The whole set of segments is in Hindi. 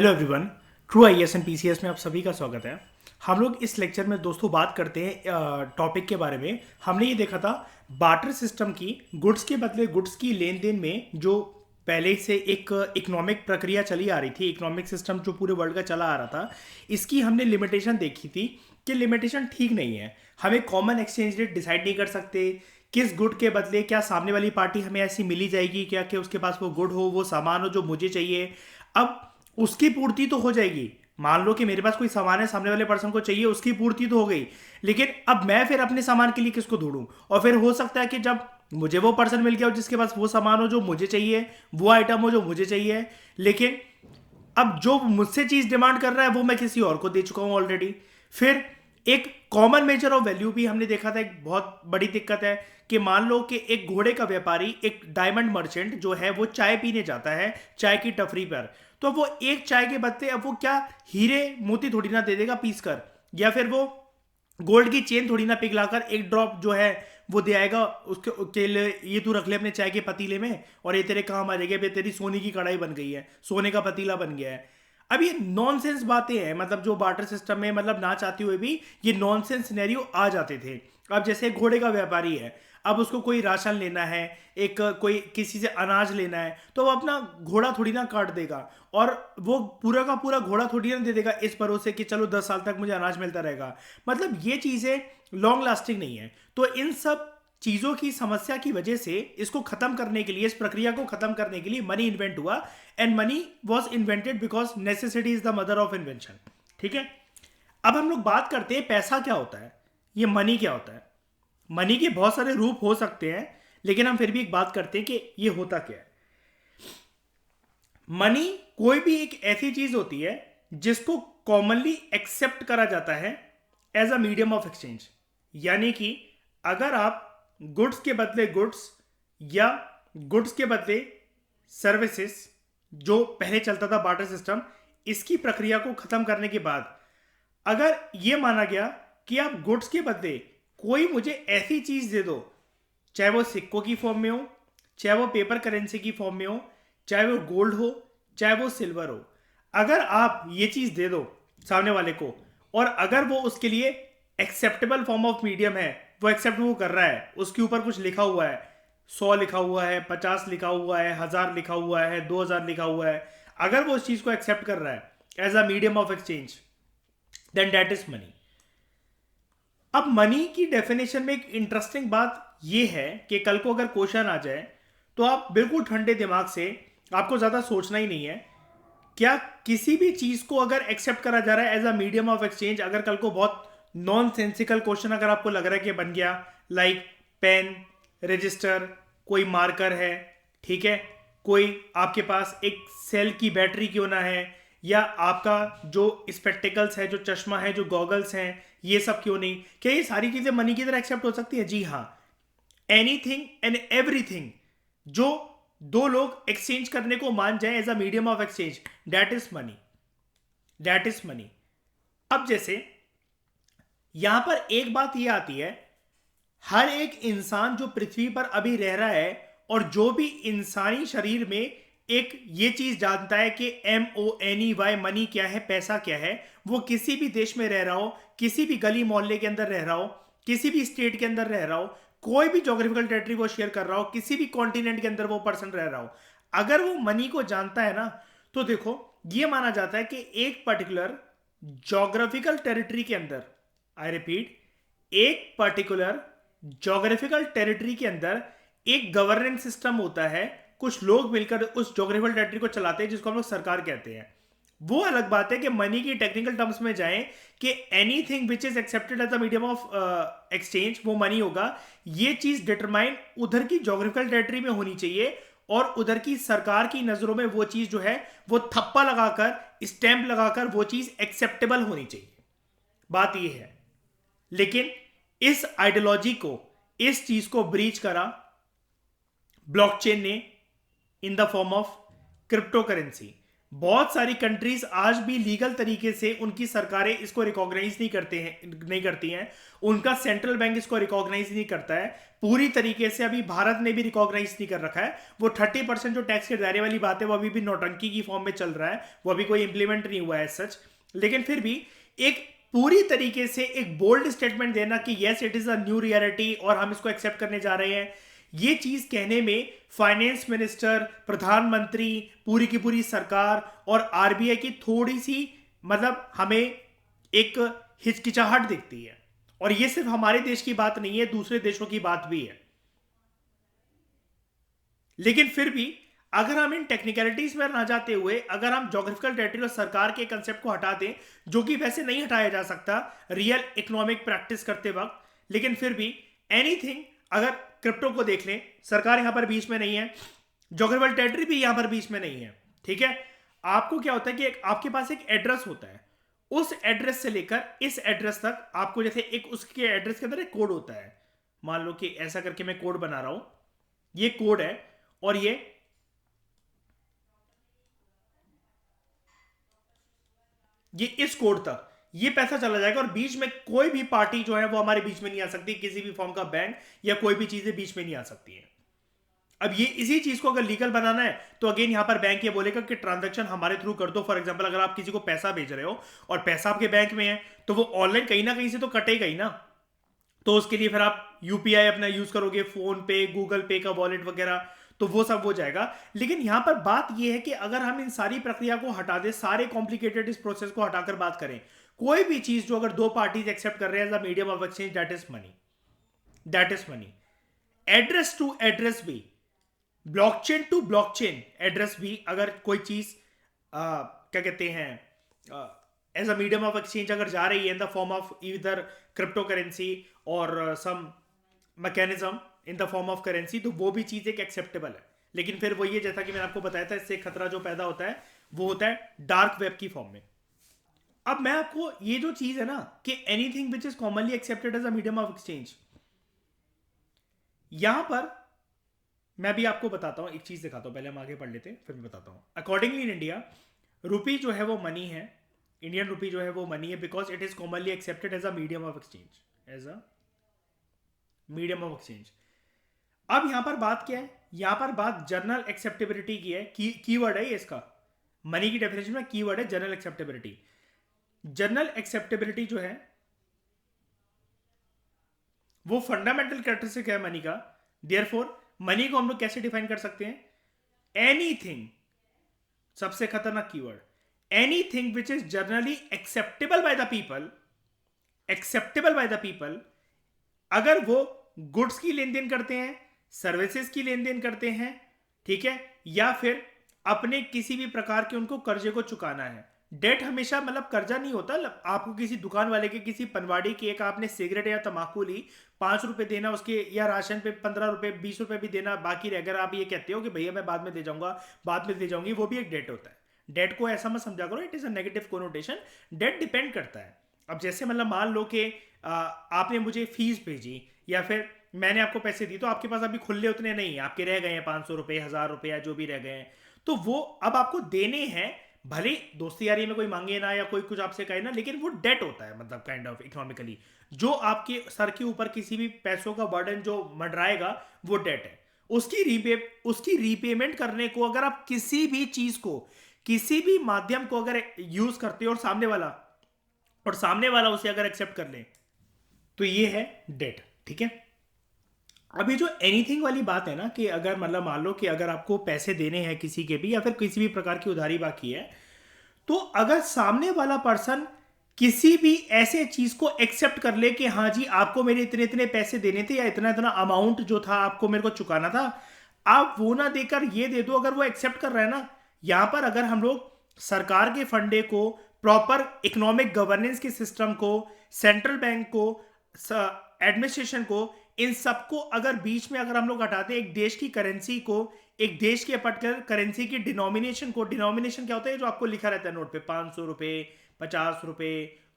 Hello everyone. True IAS and PCS में आप सभी का स्वागत है। हम लोग इस लेक्चर में दोस्तों बात करते हैं टॉपिक के बारे में। हमने ये देखा था बार्टर सिस्टम की, गुड्स के बदले गुड्स की लेन देन में जो पहले से एक इकोनॉमिक प्रक्रिया चली आ रही थी, इकोनॉमिक सिस्टम जो पूरे वर्ल्ड का चला आ रहा था, इसकी हमने लिमिटेशन देखी थी कि लिमिटेशन ठीक नहीं है। हम एक कॉमन एक्सचेंज रेट डिसाइड नहीं कर सकते। किस गुड के बदले क्या सामने वाली पार्टी हमें ऐसी मिली जाएगी क्या कि उसके पास वो गुड हो, वो सामान हो जो मुझे चाहिए। अब उसकी पूर्ति तो हो जाएगी। मान लो कि मेरे पास कोई सामान है, सामने वाले पर्सन को चाहिए, उसकी पूर्ति तो हो गई, लेकिन अब मैं फिर अपने सामान के लिए किसको ढूंढूं? और फिर हो सकता है कि जब मुझे वो पर्सन मिल गया हो जिसके पास वो सामान हो जो मुझे चाहिए, वो आइटम हो जो मुझे चाहिए, लेकिन अब जो मुझसे चीज डिमांड कर रहा है वो मैं किसी और को दे चुका हूं ऑलरेडी। फिर एक कॉमन मेजर ऑफ वैल्यू भी हमने देखा था। एक बहुत बड़ी दिक्कत है कि मान लो कि एक घोड़े का व्यापारी, एक डायमंड मर्चेंट जो है, वो चाय पीने जाता है चाय की टपरी पर, तो वो एक चाय के बदले अब वो क्या हीरे मोती थोड़ी ना दे देगा पीस कर, या फिर वो गोल्ड की चेन थोड़ी ना पिघलाकर एक ड्रॉप जो है वो दे आएगा उसके के लिए, ये तू रख ले अपने चाय के पतीले में और ये तेरे काम आ जाएगा, तेरी सोने की कढ़ाई बन गई है, सोने का पतीला बन गया है। अब ये नॉनसेंस बातें हैं, मतलब जो बार्टर सिस्टम में, मतलब ना चाहते हुए भी ये नॉनसेंस सिनेरियो आ जाते थे। अब जैसे घोड़े का व्यापारी है, अब उसको कोई राशन लेना है, एक कोई किसी से अनाज लेना है, तो वो अपना घोड़ा थोड़ी ना काट देगा और वो पूरा का पूरा घोड़ा थोड़ी ना दे देगा इस भरोसे कि चलो 10 साल तक मुझे अनाज मिलता रहेगा। मतलब ये चीजें लॉन्ग लास्टिंग नहीं है। तो इन सब चीजों की समस्या की वजह से इसको खत्म करने के लिए, इस प्रक्रिया को खत्म करने के लिए मनी इन्वेंट हुआ। And money was invented because necessity is the mother of invention. ठीक है, अब हम लोग बात करते हैं पैसा क्या होता है, ये मनी क्या होता है। मनी के बहुत सारे रूप हो सकते हैं, लेकिन हम फिर भी एक बात करते हैं कि ये होता क्या है। मनी कोई भी एक ऐसी चीज होती है जिसको कॉमनली एक्सेप्ट करा जाता है as a medium of exchange. यानी कि अगर आप गुड्स के बदले गुड्स या गुड्स के बदले सर्विसेज, जो पहले चलता था बार्टर सिस्टम, इसकी प्रक्रिया को खत्म करने के बाद अगर यह माना गया कि आप गुड्स के बदले कोई मुझे ऐसी चीज दे दो, चाहे वो सिक्कों की फॉर्म में हो, चाहे वो पेपर करेंसी की फॉर्म में हो, चाहे वो गोल्ड हो, चाहे वो सिल्वर हो, अगर आप ये चीज दे दो सामने वाले को और अगर वो उसके लिए एक्सेप्टेबल फॉर्म ऑफ मीडियम है, वो एक्सेप्ट वो कर रहा है, उसके ऊपर कुछ लिखा हुआ है, 100 लिखा हुआ है, 50 लिखा हुआ है, 1000 लिखा हुआ है, 2000 लिखा हुआ है, अगर वो उस चीज को एक्सेप्ट कर रहा है as a medium of exchange, then that is money. अब मनी की डेफिनेशन में एक इंटरेस्टिंग बात यह है कि कल को अगर क्वेश्चन आ जाए तो आप बिल्कुल ठंडे दिमाग से, आपको ज्यादा सोचना ही नहीं है, क्या किसी भी चीज को अगर एक्सेप्ट करा जा रहा है as a medium of exchange, अगर कल को बहुत नॉन सेंसिकल क्वेश्चन अगर आपको लग रहा है कि बन गया, लाइक पेन, रजिस्टर, कोई मार्कर है, ठीक है, कोई आपके पास एक सेल की बैटरी क्यों ना है, या आपका जो स्पेक्टिकल्स है, जो चश्मा है, जो गॉगल्स हैं, ये सब क्यों नहीं, क्या ये सारी चीजें मनी की तरह एक्सेप्ट हो सकती है? जी हाँ। एनीथिंग एंड एवरीथिंग जो दो लोग एक्सचेंज करने को मान जाए as a medium of exchange, that is money, that is money. अब जैसे यहां पर एक बात यह आती है, हर एक इंसान जो पृथ्वी पर अभी रह रहा है और जो भी इंसानी शरीर में एक ये चीज जानता है कि MONEY मनी क्या है, पैसा क्या है, वो किसी भी देश में रह रहा हो, किसी भी गली मोहल्ले के अंदर रह रहा हो, किसी भी स्टेट के अंदर रह रहा हो, कोई भी ज्योग्राफिकल टेरिटरी वो शेयर कर रहा हो, किसी भी कॉन्टिनेंट के अंदर वो पर्सन रह रहा हो, अगर वो मनी को जानता है ना, तो देखो ये माना जाता है कि एक पर्टिकुलर ज्योग्राफिकल टेरिटरी के अंदर, आई रिपीट, एक पर्टिकुलर ज्योग्राफिकल टेरिटरी के अंदर एक गवर्नेंस सिस्टम होता है, कुछ लोग मिलकर उस ज्योग्राफिकल टेरिटरी को चलाते हैं, जिसको हम लोग सरकार कहते हैं। वो अलग बात है कि मनी की टेक्निकल टर्म्स में जाएं कि anything which is accepted as a medium of exchange वो मनी होगा। ये चीज डिटरमाइन उधर की ज्योग्राफिकल टेरिटरी में होनी चाहिए और उधर की सरकार की नजरों में वो चीज जो है वो थप्पा लगाकर, स्टैंप लगाकर वो चीज एक्सेप्टेबल होनी चाहिए। बात ये है। लेकिन इस आइडियोलॉजी को, इस चीज को ब्रीच करा ब्लॉकचेन ने इन the form of crypto currency. बहुत सारी कंट्रीज आज भी लीगल तरीके से उनकी सरकारें इसको रिकॉग्नाइज नहीं करती हैं। उनका सेंट्रल बैंक इसको रिकॉग्नाइज नहीं करता है पूरी तरीके से। अभी भारत ने भी रिकॉग्नाइज नहीं कर रखा है। वो 30% जो टैक्स के दायरे वाली बात है वो अभी भी नौटंकी की फॉर्म में चल रहा है, वो अभी कोई इंप्लीमेंट नहीं हुआ है सच। लेकिन फिर भी एक पूरी तरीके से एक बोल्ड स्टेटमेंट देना कि yes it is a new reality और हम इसको एक्सेप्ट करने जा रहे हैं, ये चीज कहने में फाइनेंस मिनिस्टर, प्रधानमंत्री, पूरी की पूरी सरकार और आरबीआई की थोड़ी सी मतलब हमें एक हिचकिचाहट दिखती है। और ये सिर्फ हमारे देश की बात नहीं है, दूसरे देशों की बात भी है। लेकिन फिर भी अगर हम इन टेक्निकलिटीज में ना जाते हुए अगर हम ज्योग्राफिकल टेरिटरी और सरकार के कंसेप्ट को हटा दें, जो कि वैसे नहीं हटाया जा सकता रियल इकोनॉमिक प्रैक्टिस करते वक्त, लेकिन फिर भी एनीथिंग, अगर क्रिप्टो को देख लें, सरकार यहां पर बीच में नहीं है, ज्योग्राफिकल टेरिटरी भी यहां पर बीच में नहीं है, ठीक है। आपको क्या होता है कि आपके पास एक एड्रेस होता है, उस एड्रेस से लेकर इस एड्रेस तक आपको जैसे एक उसके एड्रेस के अंदर एक कोड होता है। मान लो कि ऐसा करके मैं कोड बना रहा हूं, ये कोड है और ये इस कोड तक ये पैसा चला जाएगा और बीच में कोई भी पार्टी जो है वो हमारे बीच में नहीं आ सकती, किसी भी फॉर्म का बैंक या कोई भी चीजें बीच में नहीं आ सकती है। अब ये इसी चीज को अगर लीगल बनाना है तो अगेन यहां पर बैंक ये बोलेगा कि ट्रांजैक्शन हमारे थ्रू कर दो। फॉर एग्जांपल अगर आप किसी को पैसा भेज रहे हो और पैसा आपके बैंक में है तो वो ऑनलाइन कहीं ना कहीं से तो कटेगा ही ना। तो उसके लिए फिर आप यूपीआई अपना यूज करोगे, फोन पे, गूगल पे का वॉलेट वगैरह, तो वो सब हो जाएगा। लेकिन यहां पर बात यह है कि अगर हम इन सारी प्रक्रिया को हटा दें, सारे कॉम्प्लिकेटेड इस प्रोसेस को हटाकर बात करें, कोई भी चीज जो अगर दो पार्टीज एक्सेप्ट कर रहे हैं as a medium of exchange, that is money, that is money. Address to address भी, ब्लॉकचेन टू ब्लॉकचेन एड्रेस भी, अगर कोई चीज क्या कहते हैं as a medium of exchange अगर जा रही है इन द फॉर्म ऑफ इधर क्रिप्टो करेंसी और some mechanism in the form of currency, तो वो भी चीज एक एक्सेप्टेबल है। लेकिन फिर वो ये, जैसा कि मैंने आपको बताया था, इससे खतरा जो पैदा होता है वो होता है डार्क वेब की फॉर्म में। अब मैं आपको ये जो चीज है ना कि anything which is commonly accepted as a medium of exchange, यहां पर मैं भी आपको बताता हूं, एक चीज दिखाता हूं, पहले हम आगे पढ़ लेते हैं फिर मैं बताता हूं। अकॉर्डिंगली इन इंडिया, रुपी जो है वो मनी है, इंडियन रुपी जो है वो मनी है because it is commonly accepted as a medium of exchange, as a medium of exchange. अब यहां पर बात क्या है, यहां पर बात जनरल एक्सेप्टेबिलिटी की है। कीवर्ड है ये इसका, मनी की डेफिनेशन में कीवर्ड है जनरल एक्सेप्टेबिलिटी। जनरल एक्सेप्टेबिलिटी जो है वो फंडामेंटल कैरेक्टरिस्टिक है मनी का। देयरफॉर मनी को हम लोग कैसे डिफाइन कर सकते हैं? एनीथिंग, सबसे खतरनाक keyword, anything which is generally acceptable by the people, acceptable by the people, अगर वो गुड्स की लेन देन करते हैं, सर्विसेज की लेन देन करते हैं, ठीक है, या फिर अपने किसी भी प्रकार के उनको कर्जे को चुकाना है। डेट हमेशा मतलब कर्जा नहीं होता। आपको किसी दुकान वाले के, किसी पनवाड़ी की एक आपने सिगरेट या तंबाकू ली, 5 रुपए देना उसके, या राशन पे 15 रुपए 20 रुपए भी देना बाकी रह, अगर आप ये कहते हो कि भैया मैं बाद में दे जाऊंगा, बाद में दे जाऊंगी, वो भी एक डेट होता है। डेट को ऐसा मत समझा करो, it is a negative connotation. That depend करता है। अब जैसे मतलब मान लो कि आपने मुझे फीस भेजी या फिर मैंने आपको पैसे दी, तो आपके पास अभी खुले उतने नहीं है, आपके रह गए हैं 500 रुपए, 1000 रुपए या जो भी रह गए हैं, तो वो अब आपको देने हैं। भले दोस्ती यारी में कोई मांगे ना या कोई कुछ आपसे कहे ना, लेकिन वो डेट होता है, मतलब काइंड ऑफ इकोनॉमिकली जो आपके सर के ऊपर किसी भी पैसों का बर्डन जो मंडराएगा वो डेट है। उसकी रीपेमेंट करने को अगर आप किसी भी चीज को, किसी भी माध्यम को अगर यूज करते हो और सामने वाला उसे अगर एक्सेप्ट कर ले, तो ये है डेट, ठीक है। अब ये जो एनीथिंग वाली बात है ना कि अगर मतलब मान लो कि अगर आपको पैसे देने हैं किसी के भी या फिर किसी भी प्रकार की उधारी बाकी है, तो अगर सामने वाला पर्सन किसी भी ऐसे चीज को एक्सेप्ट कर ले कि हाँ जी आपको मेरे इतने इतने पैसे देने थे या इतना इतना अमाउंट जो था आपको मेरे को चुकाना था, आप वो ना देकर ये दे दो, अगर वो एक्सेप्ट कर रहा है ना, यहां पर अगर हम लोग सरकार के फंडे को, प्रॉपर इकोनॉमिक गवर्नेंस के सिस्टम को, सेंट्रल बैंक को, एडमिनिस्ट्रेशन को, इन सबको अगर बीच में अगर हम लोग हटाते हैं, एक देश की करेंसी को, एक देश के पर्टिकुलर करेंसी की डिनोमिनेशन को, डिनोमिनेशन क्या होता है जो आपको लिखा रहता है नोट पे, 500 रुपए, 50 रुपए,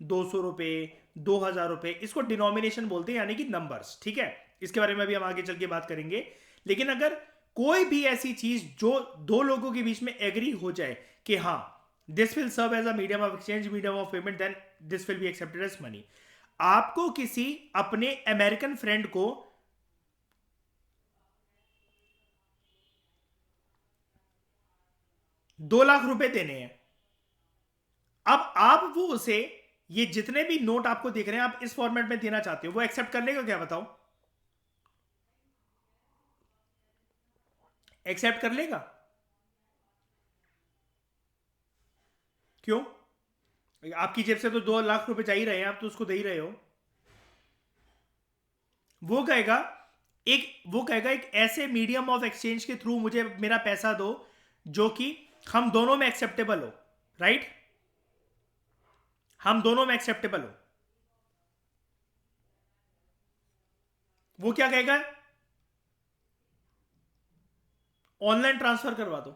200 रुपए, 2000 रुपए, इसको डिनोमिनेशन बोलते हैं, यानी कि नंबर्स, ठीक है। इसके बारे में भी हम आगे चल के बात करेंगे। लेकिन अगर कोई भी ऐसी चीज जो दो लोगों के बीच में एग्री हो जाए कि हाँ this will serve as a medium of exchange, medium of payment, then this will be accepted as money. आपको किसी अपने अमेरिकन फ्रेंड को ₹2 लाख देने हैं, अब आप वो उसे ये जितने भी नोट आपको दिख रहे हैं आप इस फॉर्मेट में देना चाहते हो, वो एक्सेप्ट कर लेगा क्या बताओ? एक्सेप्ट कर लेगा? क्यों? आपकी जेब से तो ₹2 लाख जा ही रहे हैं, आप तो उसको दे ही रहे हो। वो कहेगा एक ऐसे मीडियम ऑफ एक्सचेंज के थ्रू मुझे मेरा पैसा दो जो कि हम दोनों में एक्सेप्टेबल हो, राइट? हम दोनों में एक्सेप्टेबल हो। वो क्या कहेगा? ऑनलाइन ट्रांसफर करवा दो।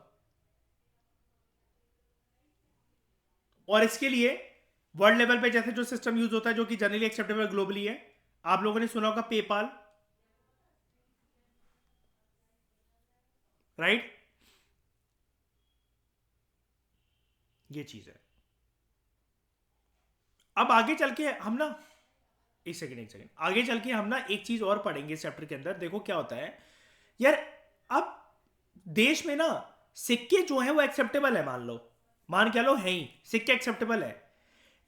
और इसके लिए वर्ल्ड लेवल पे जैसे जो सिस्टम यूज होता है जो कि जनरली एक्सेप्टेबल ग्लोबली है, आप लोगों ने सुना होगा पेपाल, राइट? ये चीज है। अब आगे चल के हम ना एक सेकंड आगे चल के हम ना एक चीज और पढ़ेंगे इस चैप्टर के अंदर। देखो क्या होता है यार, अब देश में ना सिक्के जो है वो एक्सेप्टेबल है, मान क्या लो है ही, सिक्के एक्सेप्टेबल है।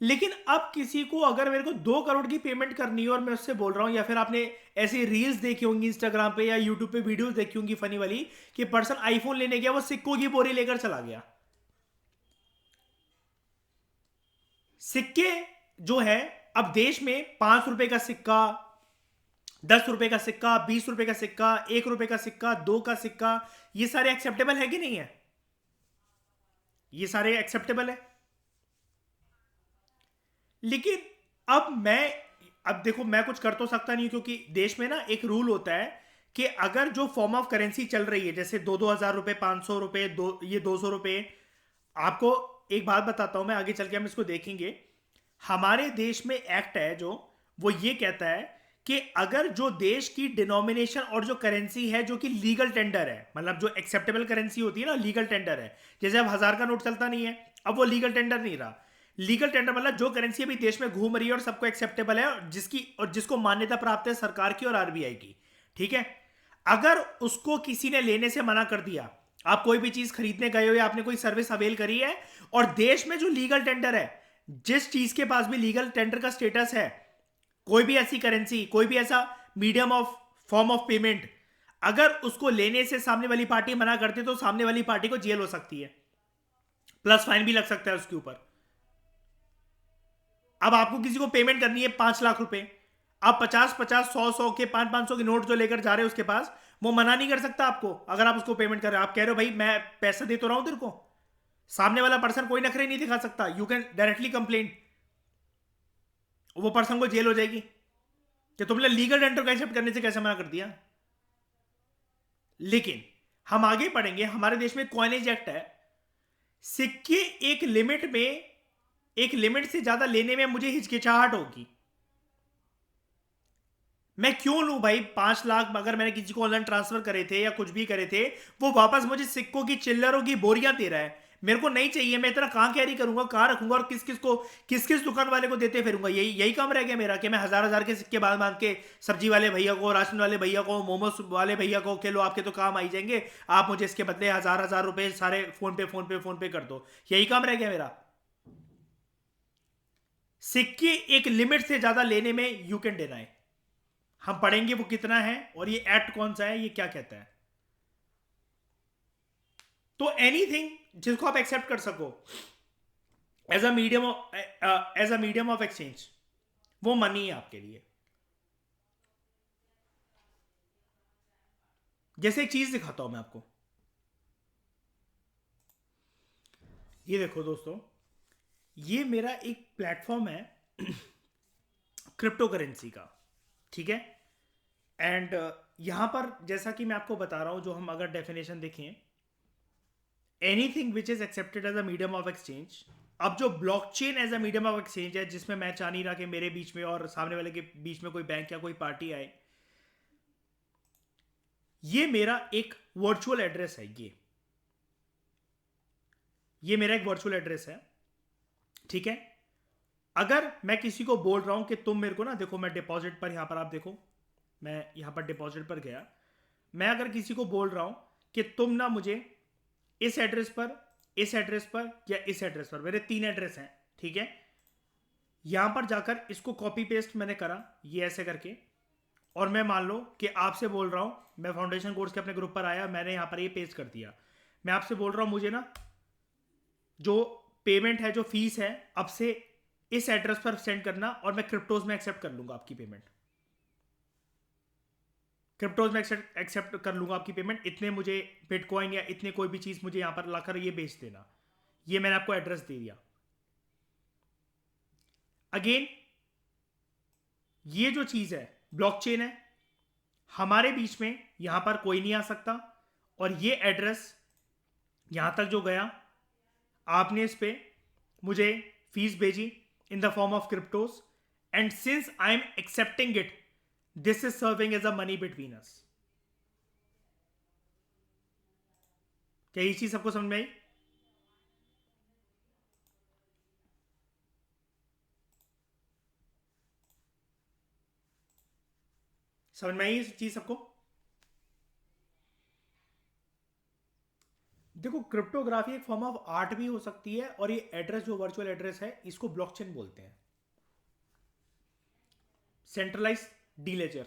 लेकिन अब किसी को अगर मेरे को 2 करोड़ की पेमेंट करनी है और मैं उससे बोल रहा हूं, या फिर आपने ऐसी रील्स देखी होंगी इंस्टाग्राम पे या यूट्यूब पे वीडियोस देखी होंगी फनी वाली, कि पर्सन आईफोन लेने गया वो सिक्कों की बोरी लेकर चला गया। सिक्के जो है अब देश में ₹5 का सिक्का, ₹10 का सिक्का, ₹20 का सिक्का, ₹1 का सिक्का, 2 का सिक्का, ये सारे एक्सेप्टेबल है कि नहीं है? ये सारे एक्सेप्टेबल है। लेकिन अब देखो मैं कुछ कर तो सकता नहीं, क्योंकि देश में ना एक रूल होता है कि अगर जो फॉर्म ऑफ करेंसी चल रही है, जैसे 2,000 रुपए, ₹500, ये ₹200, आपको एक बात बताता हूं मैं, आगे चल के हम इसको देखेंगे। हमारे देश में एक्ट है जो वो ये कहता है कि अगर जो देश की डिनोमिनेशन और जो करेंसी है जो कि लीगल टेंडर है, मतलब जो एक्सेप्टेबल करेंसी होती है ना, लीगल टेंडर है। जैसे अब 1000 का नोट चलता नहीं है, अब वो लीगल टेंडर नहीं रहा। लीगल टेंडर मतलब जो करेंसी अभी देश में घूम रही है और सबको एक्सेप्टेबल है, और जिसको मान्यता प्राप्त है सरकार की और आरबीआई की, ठीक है? अगर उसको किसी ने लेने से मना कर दिया, आप कोई भी चीज खरीदने गए हो या आपने कोई सर्विस अवेल करी है, और देश में जो लीगल टेंडर है, जिस चीज के पास भी लीगल टेंडर का स्टेटस है, कोई भी ऐसी करेंसी, कोई भी ऐसा medium of form of payment, अगर उसको लेने से सामने वाली पार्टी मना करती तो सामने वाली पार्टी को जेल हो सकती है, प्लस फाइन भी लग सकता है उसके ऊपर। अब आपको किसी को पेमेंट करनी है ₹5 लाख, आप 50-50, 100-100 के, 500-500 के नोट जो लेकर जा रहे हो उसके पास, वो मना नहीं कर सकता आपको। अगर आप उसको पेमेंट कर रहे हो, आप कह रहे हो भाई मैं पैसा दे तो रहा हूं तेरे को, सामने वाला पर्सन कोई नखरे नहीं दिखा सकता, यू कैन डायरेक्टली कंप्लेन, वो पर्सन को जेल हो जाएगी कि तुमने लीगल टेंडर को एक्सेप्ट करने से कैसे मना कर दिया। लेकिन हम आगे पढ़ेंगे, हमारे देश में कॉइनेज एक्ट है, सिक्के एक लिमिट से ज्यादा लेने में मुझे हिचकिचाहट होगी। मैं क्यों लूं भाई 5 लाख? अगर मैंने किसी को ऑनलाइन ट्रांसफर करे थे या कुछ भी करे थे, वो वापस मुझे सिक्कों की चिल्लरों की बोरियां दे रहा है, मेरे को नहीं चाहिए। मैं इतना कहां कैरी करूंगा, कहां रखूंगा, और किस किस दुकान वाले को देते फिरूंगा? यही काम रह गया मेरा कि मैं हजार हजार के सिक्के बांध बांध के सब्जी वाले भैया को, राशन वाले भैया को, मोमोज वाले भैया को, के लो आपके तो काम आई जाएंगे, आप मुझे इसके बदले हजार हजार रुपए सारे फोन पे कर दो। यही काम रह गया मेरा। सिक्के एक लिमिट से ज्यादा लेने में यू कैन डिनाई। हम पढ़ेंगे वो कितना है और ये एक्ट कौन सा है, ये क्या कहता है। तो एनीथिंग जिसको आप एक्सेप्ट कर सको as a medium of exchange, वो मनी है आपके लिए। जैसे एक चीज दिखाता हूं मैं आपको, ये देखो दोस्तों, ये मेरा एक प्लेटफॉर्म है क्रिप्टो करेंसी का, ठीक है? एंड यहां पर जैसा कि मैं आपको बता रहा हूं, जो हम अगर डेफिनेशन देखें, anything which is accepted as a medium of exchange. अब जो blockchain as a medium of exchange है, जिसमें मैं चाह नहीं रहा कि मेरे बीच में और सामने वाले के बीच में कोई बैंक या कोई पार्टी आए, ये मेरा एक वर्चुअल एड्रेस है। ये मेरा एक वर्चुअल एड्रेस है, ठीक है। अगर मैं किसी को बोल रहा हूं कि तुम मेरे को ना, देखो मैं डिपॉजिट पर, यहां पर आप देखो, मैं यहां पर डिपॉजिट पर गया, मैं अगर किसी को बोल रहा हूं कि तुम ना मुझे इस एड्रेस पर, इस एड्रेस पर या इस एड्रेस पर, मेरे 3 एड्रेस हैं, ठीक है। यहां पर जाकर इसको कॉपी पेस्ट मैंने करा, ये ऐसे करके, और मैं मान लो कि आपसे बोल रहा हूं, मैं फाउंडेशन कोर्स के अपने ग्रुप पर आया, मैंने यहां पर ये पेस्ट कर दिया, मैं आपसे बोल रहा हूं मुझे ना जो पेमेंट है, जो फीस है, अब से इस एड्रेस पर सेंड करना, और मैं क्रिप्टोज में एक्सेप्ट कर लूंगा आपकी पेमेंट, क्रिप्टोज में एक्सेप्ट कर लूंगा आपकी पेमेंट, इतने मुझे बिटकॉइन या इतने कोई भी चीज मुझे यहां पर लाकर ये बेच देना, ये मैंने आपको एड्रेस दे दिया। अगेन ये जो चीज है ब्लॉकचेन है, हमारे बीच में यहां पर कोई नहीं आ सकता, और ये एड्रेस यहां तक जो गया, आपने इस पे मुझे फीस भेजी in the form of cryptos, and since I am accepting it, this is serving as a money between us. क्या ये चीज सबको समझ में आई? समझ में आई ये चीज सबको? देखो, क्रिप्टोग्राफी एक फॉर्म ऑफ आर्ट भी हो सकती है, और ये एड्रेस जो वर्चुअल एड्रेस है, इसको ब्लॉकचेन बोलते हैं, centralize ledger,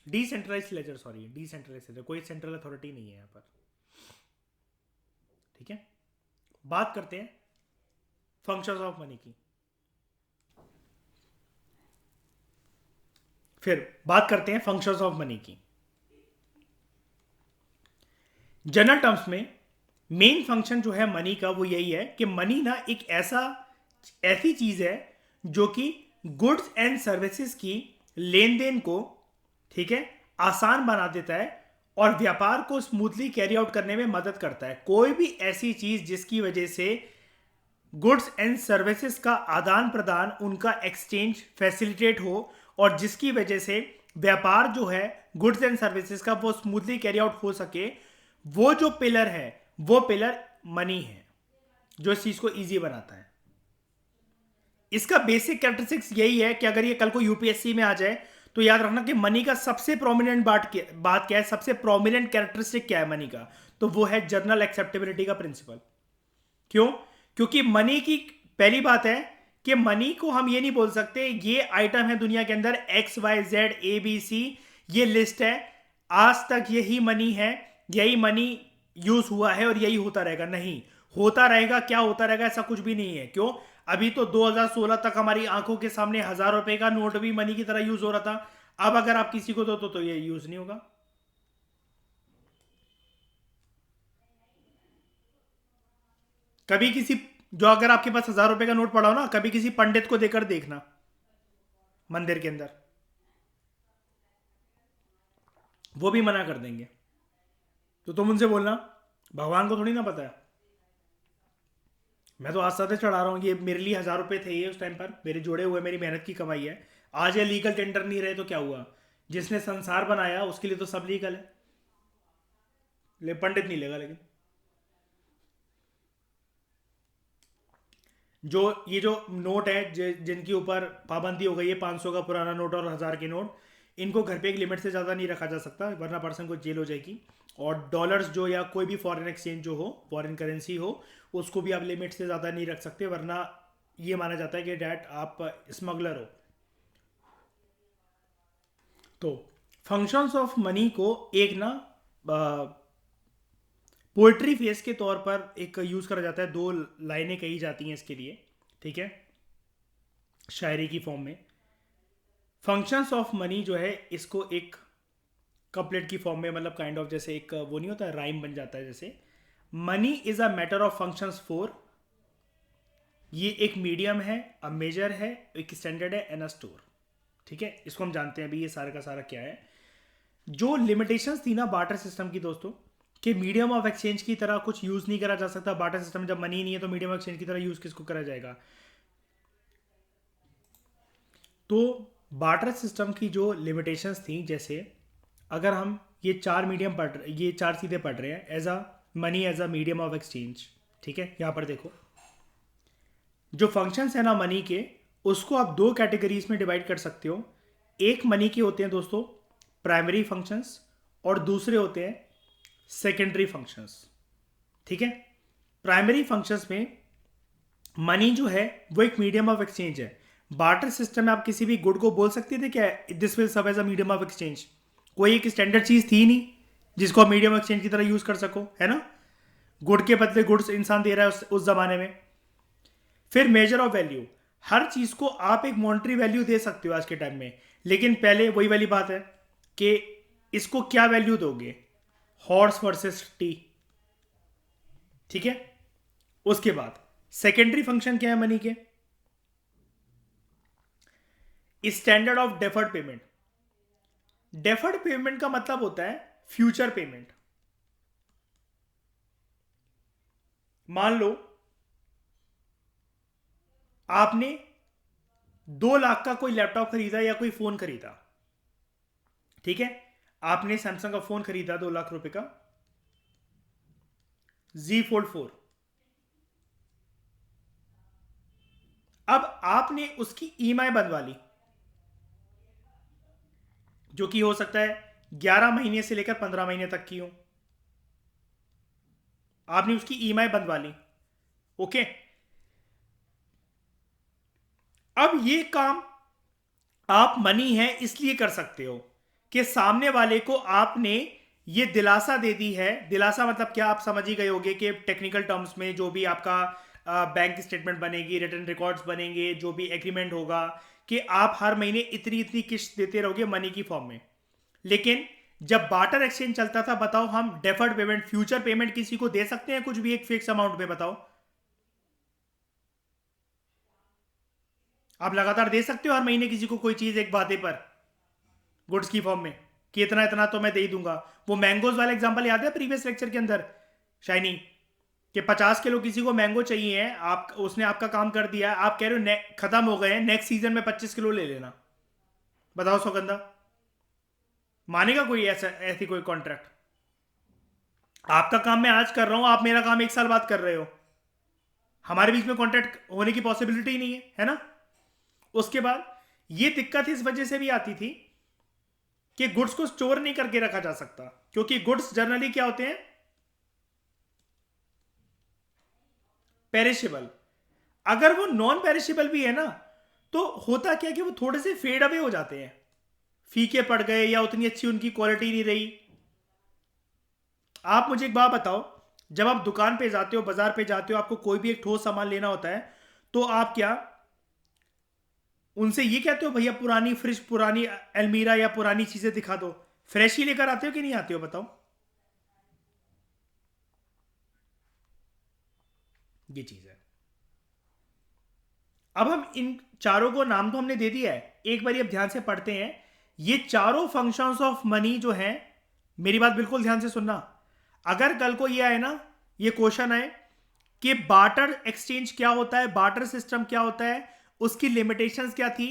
decentralize ledger, sorry decentralize ledger, कोई सेंट्रल अथॉरिटी नहीं है यहां पर, ठीक है। बात करते हैं फंक्शंस ऑफ मनी की, फिर बात करते हैं फंक्शंस ऑफ मनी की। जनरल टर्म्स में मेन फंक्शन जो है मनी का, वो यही है कि मनी ना एक ऐसी चीज है जो कि गुड्स एंड सर्विसेज की लेन देन को, ठीक है, आसान बना देता है, और व्यापार को स्मूथली कैरी आउट करने में मदद करता है। कोई भी ऐसी चीज जिसकी वजह से गुड्स एंड सर्विसेज का आदान प्रदान, उनका एक्सचेंज फैसिलिटेट हो, और जिसकी वजह से व्यापार जो है गुड्स एंड सर्विसेज का, वो स्मूथली कैरी आउट हो सके, वो जो पिलर है, वो पिलर मनी है, जो इस चीज को इजी बनाता है। इसका बेसिक कैरेक्टरिस्टिक्स यही है कि अगर ये कल को यूपीएससी में आ जाए, तो याद रखना कि मनी का सबसे प्रोमिनेंट बात क्या है, सबसे प्रोमिनेंट कैरेक्टरिस्टिक क्या है मनी का, तो वो है जनरल एक्सेप्टेबिलिटी का प्रिंसिपल। क्यों? क्योंकि मनी की पहली बात है कि मनी को हम ये नहीं बोल सकते ये आइटम है दुनिया के अंदर XYZ ABC, ये लिस्ट है, आज तक यही मनी है, यही मनी यूज हुआ है और यही होता रहेगा। नहीं होता रहेगा, क्या होता रहेगा, ऐसा कुछ भी नहीं है। क्यों? अभी तो 2016 तक हमारी आंखों के सामने 1000 रुपए का नोट भी मनी की तरह यूज हो रहा था। अब अगर आप किसी को दो तो ये यूज नहीं होगा। कभी किसी, जो अगर आपके पास 1000 रुपए का नोट पड़ा हो ना, कभी किसी पंडित को देकर देखना मंदिर के अंदर, वो भी मना कर देंगे। तो तुम उनसे बोलना भगवान को थोड़ी ना पता है, मैं तो आज साथ चढ़ा रहा हूँ, ये मेरे लिए 1000 रुपए थे, ये उस टाइम पर मेरे जोड़े हुए, मेरी मेहनत की कमाई है। आज ये लीगल टेंडर नहीं रहे तो क्या हुआ? जिसने संसार बनाया उसके लिए तो सब लीगल है, ले पंडित नहीं लेगा। लेकिन जो ये जो नोट है, जिनके ऊपर पाबंदी हो गई है, 500 का पुराना नोट और 1000 के नोट, इनको घर पे एक लिमिट से ज़्यादा नहीं रखा जा सकता, वरना पर्सन को जेल हो जाएगी। और डॉलर्स जो, या कोई भी फॉरेन एक्सचेंज जो हो, फॉरेन करेंसी हो, उसको भी आप लिमिट से ज़्यादा नहीं रख सकते, वरना ये माना जाता है कि डैट आप स्मगलर हो। तो फंक्शंस ऑफ मनी को एक ना पोएट्री फेस के तौर पर एक यूज़ करा जाता है, 2 लाइनें कही जाती हैं इसके लिए, ठीक है, शायरी की फॉर्म में। फंक्शंस ऑफ मनी जो है, इसको एक कपलेट की फॉर्म में, मतलब काइंड ऑफ जैसे एक वो नहीं होता, राइम बन जाता है। जैसे money is a matter of functions for, ये एक मीडियम है, अ मेजर है, एक स्टैंडर्ड है, एंड अ स्टोर। ठीक है, इसको हम जानते हैं अभी ये सारा का सारा क्या है। जो लिमिटेशंस थी ना बार्टर सिस्टम की दोस्तों, कि मीडियम ऑफ एक्सचेंज की तरह कुछ यूज नहीं करा जा सकता बार्टर सिस्टम, जब मनी नहीं है तो मीडियम ऑफ एक्सचेंज की तरह यूज किसको करा जाएगा? तो बार्टर सिस्टम की जो लिमिटेशंस थी, जैसे अगर हम ये 4 मीडियम पढ़, ये 4 चीज़ें पढ़ रहे हैं as a money as a medium of exchange. ठीक है, यहां पर देखो जो फंक्शंस है ना मनी के, उसको आप दो कैटेगरीज में डिवाइड कर सकते हो। एक मनी के होते हैं दोस्तों प्राइमरी फंक्शंस, और दूसरे होते हैं सेकेंडरी फंक्शंस। ठीक है, प्राइमरी फंक्शंस में मनी जो है वो एक मीडियम ऑफ एक्सचेंज है। बार्टर सिस्टम में आप किसी भी गुड को बोल सकते थे क्या this will serve as a medium of exchange? कोई एक स्टैंडर्ड चीज थी नहीं जिसको आप मीडियम एक्सचेंज की तरह यूज कर सको, है ना? गुड के बदले गुड्स इंसान दे रहा है उस जमाने में। फिर मेजर ऑफ वैल्यू, हर चीज को आप एक मॉनेटरी वैल्यू दे सकते हो आज के टाइम में, लेकिन पहले वही वाली बात है कि इसको क्या वैल्यू दोगे, हॉर्स वर्सेस टी। ठीक है, उसके बाद सेकेंडरी फंक्शन क्या है मनी के? Standard of deferred payment. Deferred payment का मतलब होता है फ्यूचर पेमेंट। मान लो आपने 2 लाख का कोई लैपटॉप खरीदा या कोई फोन खरीदा। ठीक है, आपने सैमसंग का फोन खरीदा 2 लाख रुपए का, Z Fold 4। अब आपने उसकी ईएमआई बनवा ली, जो कि हो सकता है 11 महीने से लेकर 15 महीने तक की हो। आपने उसकी ईएमआई बनवा ली, ओके। अब ये काम आप मनी है इसलिए कर सकते हो कि सामने वाले को आपने ये दिलासा दे दी है। दिलासा मतलब क्या, आप समझ ही गए होंगे कि टेक्निकल टर्म्स में जो भी आपका बैंक स्टेटमेंट बनेगी, रिटर्न रिकॉर्ड्स बनेंगे, जो भी एग्रीमेंट होगा कि आप हर महीने इतनी इतनी किस्त देते रहोगे मनी की फॉर्म में। लेकिन जब बार्टर एक्सचेंज चलता था, बताओ हम डेफर्ड पेमेंट, फ्यूचर पेमेंट किसी को दे सकते हैं कुछ भी एक फिक्स अमाउंट पे? बताओ, आप लगातार दे सकते हो हर महीने किसी को कोई चीज एक बातें पर गुड्स की फॉर्म में कि इतना इतना तो मैं दे ही दूंगा। वो मैंगोज वाला एग्जांपल याद है प्रीवियस लेक्चर के अंदर शाइनी, कि 50 किलो किसी को मैंगो चाहिए है, आप उसने आपका काम कर दिया, आप कह रहे हो खत्म हो गए हैं, नेक्स्ट सीजन में 25 किलो ले लेना। बताओ सौगंधा, मानेगा कोई ऐसा ऐसी कोई कॉन्ट्रैक्ट? आपका काम मैं आज कर रहा हूं, आप मेरा काम 1 साल बाद कर रहे हो, हमारे बीच में कॉन्ट्रैक्ट होने की पॉसिबिलिटी ही नहीं है ना? उसके बाद ये दिक्कत इस वजह से भी आती थी कि गुड्स को स्टोर नहीं करके रखा जा सकता, क्योंकि गुड्स जनरली क्या होते हैं, पेरिशेबल। अगर वो नॉन पेरिशेबल भी है ना, तो होता क्या कि वो थोड़े से फेड अवे हो जाते हैं, फीके पड़ गए या उतनी अच्छी उनकी क्वालिटी नहीं रही। आप मुझे एक बात बताओ, जब आप दुकान पे जाते हो, बाजार पे जाते हो, आपको कोई भी एक ठोस सामान लेना होता है, तो आप क्या उनसे ये कहते हो भैया पुरानी फ्रिज, पुरानी अलमीरा या पुरानी चीजें दिखा दो? फ्रेश ही लेकर आते हो कि नहीं आते हो? बताओ, ये चीज है। अब हम इन चारों को नाम तो हमने दे दिया है, एक बार अब ध्यान से पढ़ते हैं। ये चारों फंक्शंस ऑफ मनी जो है, मेरी बात बिल्कुल ध्यान से सुनना। अगर कल को ये आए ना, ये क्वेश्चन आए कि बार्टर एक्सचेंज क्या होता है, बार्टर सिस्टम क्या होता है, उसकी लिमिटेशंस क्या थी,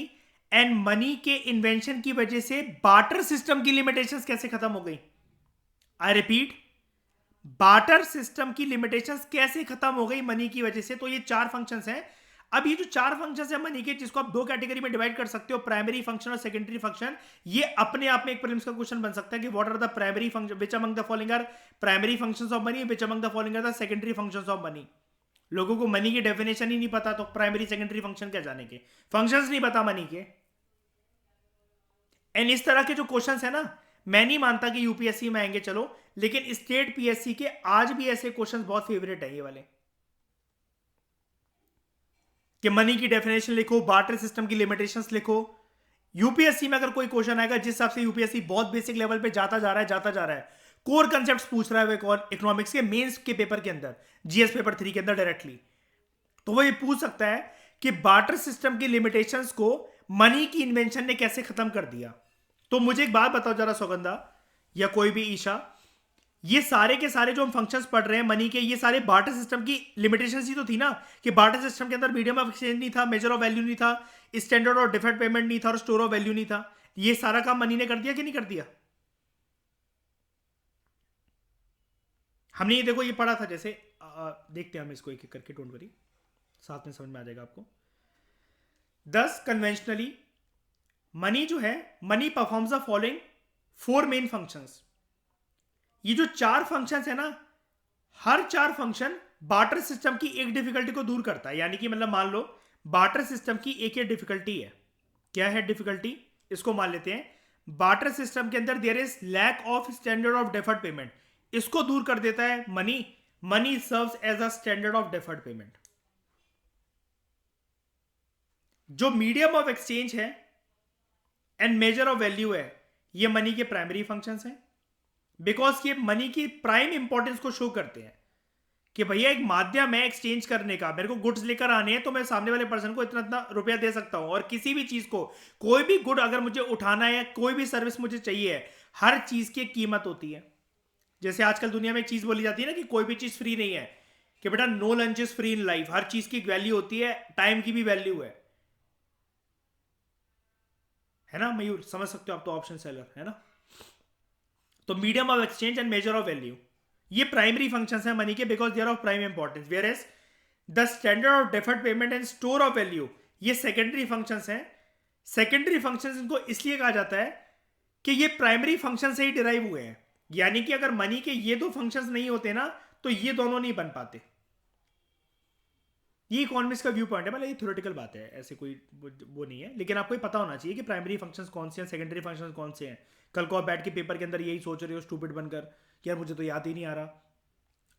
एंड मनी के इन्वेंशन की वजह से बार्टर सिस्टम की लिमिटेशंस कैसे खत्म हो गई। आई रिपीट, बार्टर सिस्टम की लिमिटेशंस कैसे खत्म हो गई मनी की वजह से। तो ये 4 फंक्शंस हैं। अब ये जो 4 फंक्शंस है मनी के, जिसको आप 2 कैटेगरी में डिवाइड कर सकते हो, प्राइमरी फंक्शन और सेकेंडरी फंक्शन, ये अपने आप में एक प्रीलिम्स का क्वेश्चन बन सकता है कि what are the primary function, which among the following are primary functions of money, which among the following are the secondary functions of money. लोगों को मनी की डेफिनेशन ही नहीं पता, तो प्राइमरी सेकेंडरी फंक्शन क्या जाने के, फंक्शंस नहीं पता मनी के। एंड इस तरह के जो क्वेश्चंस है ना, मैं नहीं मानता कि यूपीएससी में आएंगे, चलो, लेकिन स्टेट पीएससी के आज भी ऐसे क्वेश्चंस बहुत फेवरेट है ये वाले, कि मनी की डेफिनेशन लिखो, बार्टर सिस्टम की लिमिटेशंस लिखो। यूपीएससी में अगर कोई क्वेश्चन आएगा, जिस हिसाब से यूपीएससी बहुत बेसिक लेवल पे जाता जा रहा है, कोर कंसेप्ट्स पूछ रहा है वो इकोनॉमिक्स के मेंस के पेपर के अंदर, जीएस पेपर 3 के अंदर डायरेक्टली, तो वो ये पूछ सकता है कि बार्टर सिस्टम की लिमिटेशंस को मनी की इन्वेंशन ने कैसे खत्म कर दिया। तो मुझे एक बात बताओ जरा सौगंधा, या कोई भी ईशा, ये सारे के सारे जो हम फंक्शंस पढ़ रहे हैं मनी के, ये सारे बार्टर सिस्टम की लिमिटेशंस ही तो थी ना, कि बार्टर सिस्टम के अंदर मीडियम ऑफ एक्सचेंज नहीं था, मेजर ऑफ वैल्यू नहीं था, स्टैंडर्ड और डिफर्ड पेमेंट नहीं था, और स्टोर ऑफ वैल्यू नहीं था। ये सारा काम मनी ने कर दिया कि नहीं कर दिया? हमने ये देखो ये पढ़ा था जैसे देखते हैं हम इसको एक एक करके, डोंट वरी, साथ में समझ में आ जाएगा आपको। 10 कन्वेंशनली मनी जो है, money performs the following 4 main functions. ये जो 4 फंक्शंस है ना, हर 4 फंक्शन बार्टर सिस्टम की एक डिफिकल्टी को दूर करता है। यानी कि मतलब मान लो बार्टर सिस्टम की एक ये डिफिकल्टी है। क्या है डिफिकल्टी? इसको मान लेते हैं बार्टर सिस्टम के अंदर there is lack of standard of deferred payment. इसको दूर कर देता है money. Money serves as a standard of deferred payment. जो मीडियम ऑफ एक्सचेंज है एंड मेजर ऑफ वैल्यू है, ये मनी के प्राइमरी फंक्शंस हैं, बिकॉज ये मनी की प्राइम इंपॉर्टेंस को शो करते हैं कि भैया एक माध्यम है एक्सचेंज करने का। मेरे को गुड्स लेकर आने हैं तो मैं सामने वाले पर्सन को इतना इतना रुपया दे सकता हूं, और किसी भी चीज को, कोई भी गुड अगर मुझे उठाना है, कोई भी सर्विस मुझे चाहिए है, हर चीज की एक कीमत होती है। जैसे आजकल दुनिया में एक चीज बोली जाती है ना कि कोई भी चीज फ्री नहीं है, कि बेटा no lunch is free in life. हर चीज की वैल्यू होती है, टाइम की भी वैल्यू है ना मयूर? समझ सकते हो आप तो, ऑप्शन सेलर है ना। तो medium of exchange and measure of value, ये प्राइमरी फंक्शंस हैं मनी के, because they are of prime importance. Where as the standard of deferred payment and store of value, ये सेकेंडरी फंक्शंस हैं। सेकेंडरी फंक्शंस इनको इसलिए कहा जाता है कि ये प्राइमरी फंक्शन से ही डिराइव हुए हैं। यानी कि अगर मनी के ये दो फंक्शंस नहीं होते ना, तो ये दोनों नहीं बन पाते। ये इकोनॉमिक्स का व्यू पॉइंट है, मतलब ये थ्योरेटिकल बात है, ऐसे कोई वो नहीं है। लेकिन आपको ये पता होना चाहिए कि प्राइमरी फंक्शंस कौन से हैं, सेकेंडरी फंक्शंस कौन से हैं। कल को आप बैठ के पेपर के अंदर यही सोच रहे हो स्टूपिड बनकर कि यार मुझे तो याद ही नहीं आ रहा।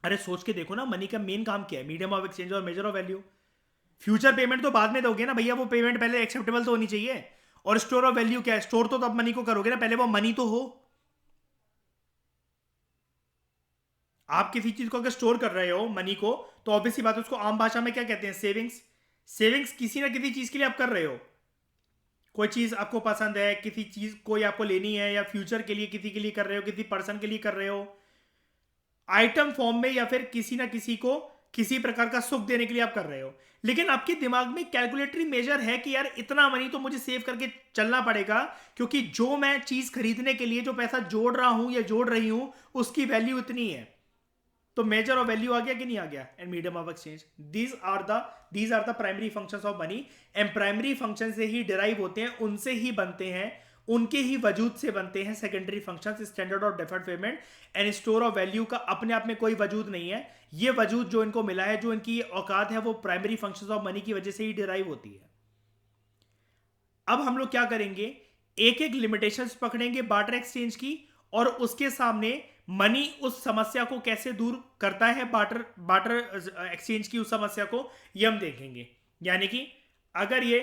अरे सोच के देखो ना, मनी का मेन काम क्या है? मीडियम ऑफ एक्सचेंज और major of value. Future payment तो बाद में दोगे ना भैया, वो पेमेंट पहले एक्सेप्टेबल तो होनी चाहिए। और स्टोर ऑफ वैल्यू क्या है? स्टोर तो तब मनी को करोगे ना, पहले वो मनी तो हो। आप किसी चीज को अगर स्टोर कर रहे हो मनी को, तो ऑब्वियसली बात है, उसको आम भाषा में क्या कहते हैं? सेविंग्स। सेविंग्स किसी ना किसी चीज के लिए आप कर रहे हो। कोई चीज आपको पसंद है, किसी चीज कोई आपको लेनी है, या फ्यूचर के लिए किसी के लिए कर रहे हो, किसी पर्सन के लिए कर रहे हो, आइटम फॉर्म में, या फिर किसी ना किसी को किसी प्रकार का सुख देने के लिए आप कर रहे हो। लेकिन आपके दिमाग में कैलकुलेटरी मेजर है कि यार इतना मनी तो मुझे सेव करके चलना पड़ेगा, क्योंकि जो मैं चीज खरीदने के लिए जो पैसा जोड़ रहा हूं या जोड़ रही हूं, उसकी वैल्यू इतनी है। तो मेजर ऑफ वैल्यू आ गया कि नहीं आ गया? And medium of exchange, these are the primary functions of money. And primary function से ही डिराइव होते हैं, उनसे ही बनते हैं, उनके ही वजूद से बनते हैं secondary functions. Standard of deferred payment and store of value का अपने आप में कोई वजूद नहीं है। ये वजूद जो इनको मिला है, जो इनकी औकात है, वो प्राइमरी फंक्शंस ऑफ मनी की वजह से ही डिराइव होती है। अब हम लोग क्या करेंगे, एक एक लिमिटेशंस पकड़ेंगे बार्टर एक्सचेंज की, और उसके सामने मनी उस समस्या को कैसे दूर करता है, बार्टर एक्सचेंज की उस समस्या को, ये हम देखेंगे। यानी कि अगर ये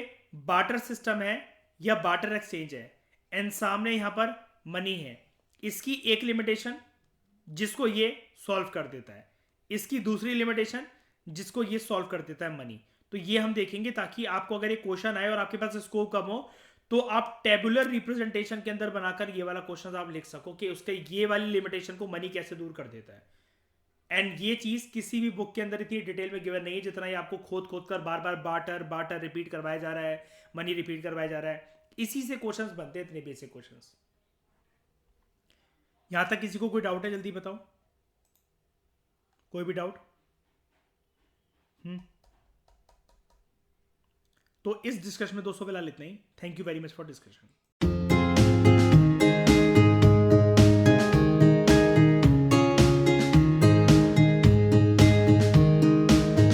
बार्टर सिस्टम है या बार्टर एक्सचेंज है, एंड सामने यहां पर मनी है, इसकी एक लिमिटेशन जिसको ये सॉल्व कर देता है, इसकी दूसरी लिमिटेशन जिसको ये सॉल्व कर देता है मनी। तो ये हम देखेंगे, ताकि आपको अगर एक क्वेश्चन आए और आपके पास स्कोप कम हो, तो आप टेबुलर रिप्रेजेंटेशन के अंदर बनाकर ये वाला क्वेश्चन आप लिख सको कि उसके ये वाली लिमिटेशन को मनी कैसे दूर कर देता है। एंड ये चीज किसी भी बुक के अंदर इतनी डिटेल में गिवन नहीं है, जितना ये आपको खोद खोद कर बार बार बार्टर बार्टर रिपीट करवाया जा रहा है, मनी रिपीट करवाया जा रहा है। इसी से क्वेश्चंस बनते हैं, इतने बेसिक क्वेश्चंस। यहां तक किसी को कोई डाउट है? जल्दी बताओ, कोई भी डाउट? तो इस डिस्कशन में दोस्तों फिलहाल इतना ही। Thank you very much for discussion.